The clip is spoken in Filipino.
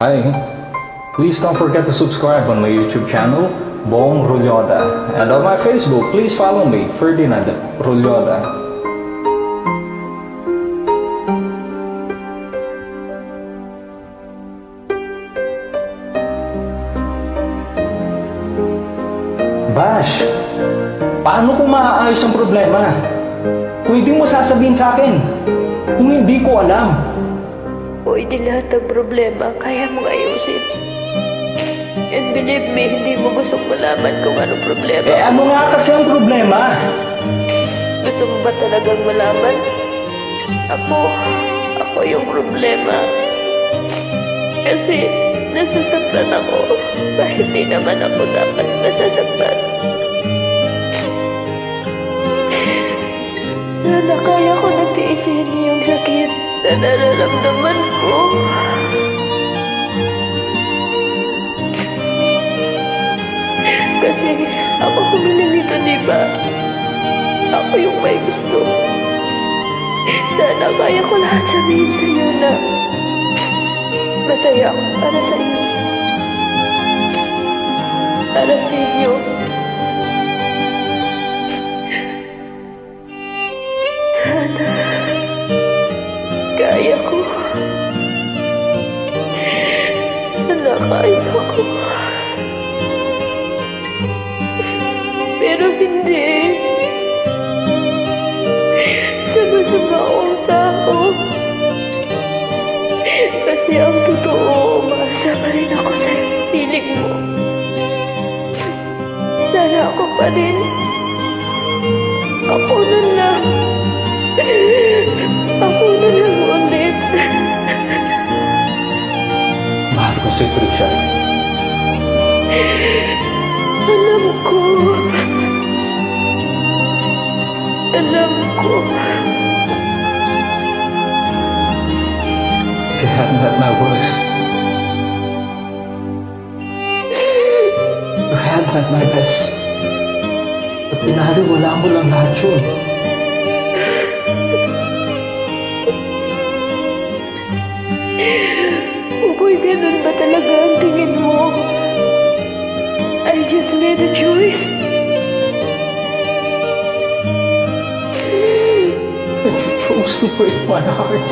Hi, please don't forget to subscribe on my YouTube channel, Bong Rolyoda. And on my Facebook, please follow me, Ferdinand Rolyoda. Bash, paano kung maaayos ang problema? Pwede mo sasabihin sa akin kung hindi ko alam. Pwede lahat ng problema, kaya mong ayusin. And believe me, hindi mo gustong malaman kung anong problema. Ano nga kasi ang problema? Gusto mo ba talagang malaman? Ako yung problema. Kasi nasasaktan ako kahit di naman ako dapat nasasaktan. Sana kaya ko nagtiisin yung sakit na nararamdaman ko. Kasi ako humili nito, di ba? Ako yung may gusto. Sana kaya ko lahat sabihin sa'yo na masaya ako para sa iyo. Para sa inyo. Sana kaya ko. Sana kaya ko. Pero hindi. Sama-sama akong tao. Kasi ang totoo, umaasa pa rin ako sa piling mo. Sana ako pa rin. Ako na lang. Ako na lang ulit. Mahal ko si Trisha. Alam ko. Alam ko. She hadn't had my worst. You had had my best. At pinaliwala mo lang lahat yun. Uy, ganun ba talaga ang tingin mo? I just made a choice. And you chose to break my heart.